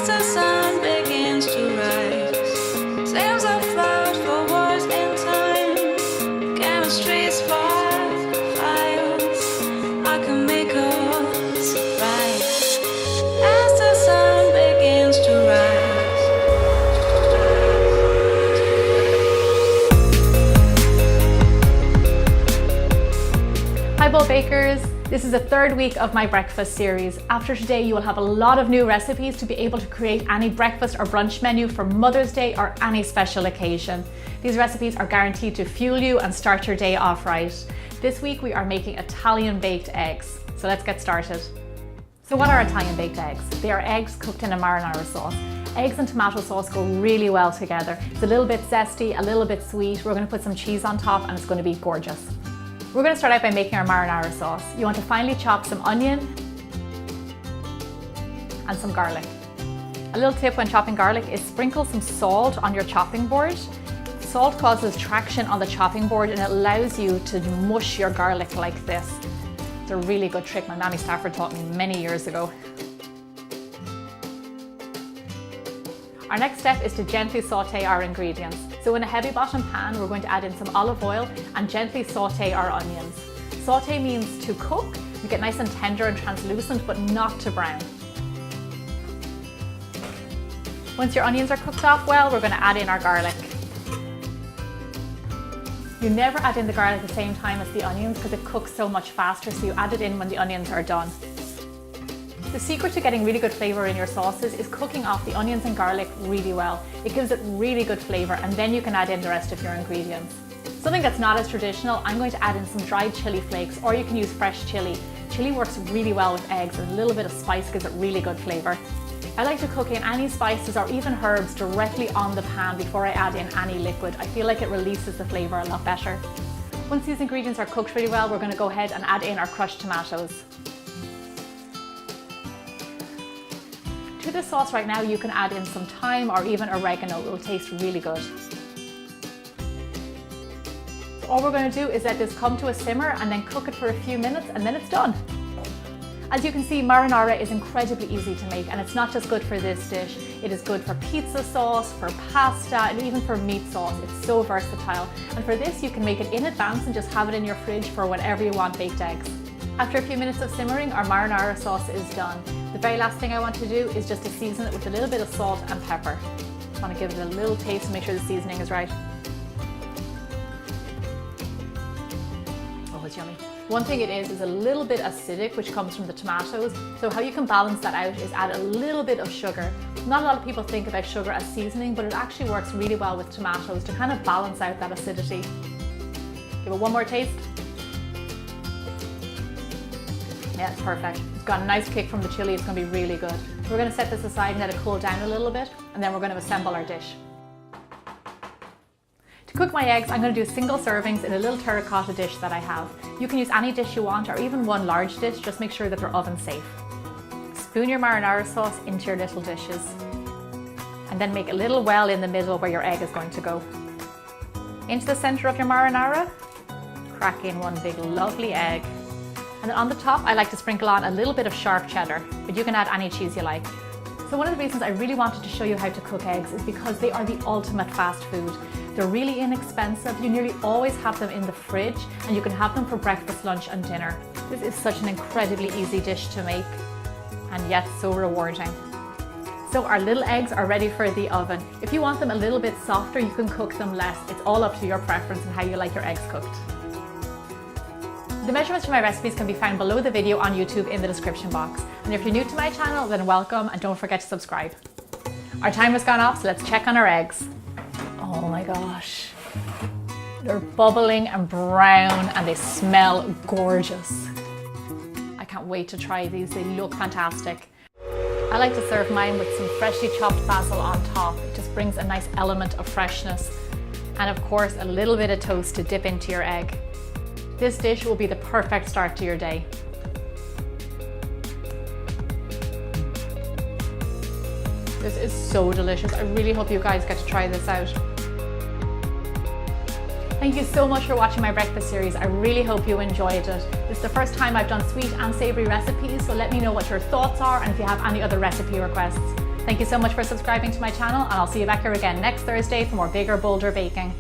As the sun begins to rise, flames are flowers for wars in time. Chemistry's files, I can make us rise. As the sun begins to rise. Hi Bowl Bakers! This is the third week of my breakfast series. After today you will have a lot of new recipes to be able to create any breakfast or brunch menu for Mother's Day or any special occasion. These recipes are guaranteed to fuel you and start your day off right. This week we are making Italian baked eggs. So let's get started. So what are Italian baked eggs? They are eggs cooked in a marinara sauce. Eggs and tomato sauce go really well together. It's a little bit zesty, a little bit sweet. We're going to put some cheese on top and it's going to be gorgeous. We're going to start out by making our marinara sauce. You want to finely chop some onion and some garlic. A little tip when chopping garlic is sprinkle some salt on your chopping board. Salt causes traction on the chopping board and it allows you to mush your garlic like this. It's a really good trick my Mammy Stafford taught me many years ago. Our next step is to gently saute our ingredients. So in a heavy bottom pan, we're going to add in some olive oil and gently saute our onions. Saute means to cook, you get nice and tender and translucent, but not to brown. Once your onions are cooked off well, we're going to add in our garlic. You never add in the garlic at the same time as the onions because it cooks so much faster, so you add it in when the onions are done. The secret to getting really good flavour in your sauces is cooking off the onions and garlic really well. It gives it really good flavour and then you can add in the rest of your ingredients. Something that's not as traditional, I'm going to add in some dried chilli flakes, or you can use fresh chilli. Chilli works really well with eggs and a little bit of spice gives it really good flavour. I like to cook in any spices or even herbs directly on the pan before I add in any liquid. I feel like it releases the flavour a lot better. Once these ingredients are cooked really well, we're going to go ahead and add in our crushed tomatoes. To this sauce right now, you can add in some thyme or even oregano. It will taste really good. So all we're going to do is let this come to a simmer and then cook it for a few minutes and then it's done. As you can see, marinara is incredibly easy to make and it's not just good for this dish. It is good for pizza sauce, for pasta and even for meat sauce. It's so versatile. And for this, you can make it in advance and just have it in your fridge for whenever you want baked eggs. After a few minutes of simmering, our marinara sauce is done. The very last thing I want to do is just to season it with a little bit of salt and pepper. I want to give it a little taste to make sure the seasoning is right. Oh, it's yummy. One thing it is a little bit acidic, which comes from the tomatoes. So how you can balance that out is add a little bit of sugar. Not a lot of people think about sugar as seasoning, but it actually works really well with tomatoes to kind of balance out that acidity. Give it one more taste. Yeah, it's perfect. It's got a nice kick from the chili. It's going to be really good. We're going to set this aside and let it cool down a little bit, and then we're going to assemble our dish. To cook my eggs, I'm going to do single servings in a little terracotta dish that I have. You can use any dish you want or even one large dish, just make sure that they're oven safe. Spoon your marinara sauce into your little dishes and then make a little well in the middle where your egg is going to go. Into the center of your marinara, crack in one big lovely egg. And then on the top, I like to sprinkle on a little bit of sharp cheddar, but you can add any cheese you like. So one of the reasons I really wanted to show you how to cook eggs is because they are the ultimate fast food. They're really inexpensive. You nearly always have them in the fridge and you can have them for breakfast, lunch and dinner. This is such an incredibly easy dish to make and yet so rewarding. So our little eggs are ready for the oven. If you want them a little bit softer, you can cook them less. It's all up to your preference and how you like your eggs cooked. The measurements for my recipes can be found below the video on YouTube in the description box. And if you're new to my channel, then welcome and don't forget to subscribe. Our timer's gone off, so let's check on our eggs. Oh my gosh. They're bubbling and brown and they smell gorgeous. I can't wait to try these, they look fantastic. I like to serve mine with some freshly chopped basil on top. It just brings a nice element of freshness. And of course, a little bit of toast to dip into your egg. This dish will be the perfect start to your day. This is so delicious. I really hope you guys get to try this out. Thank you so much for watching my breakfast series. I really hope you enjoyed it. This is the first time I've done sweet and savoury recipes, so let me know what your thoughts are and if you have any other recipe requests. Thank you so much for subscribing to my channel, and I'll see you back here again next Thursday for more bigger, bolder baking.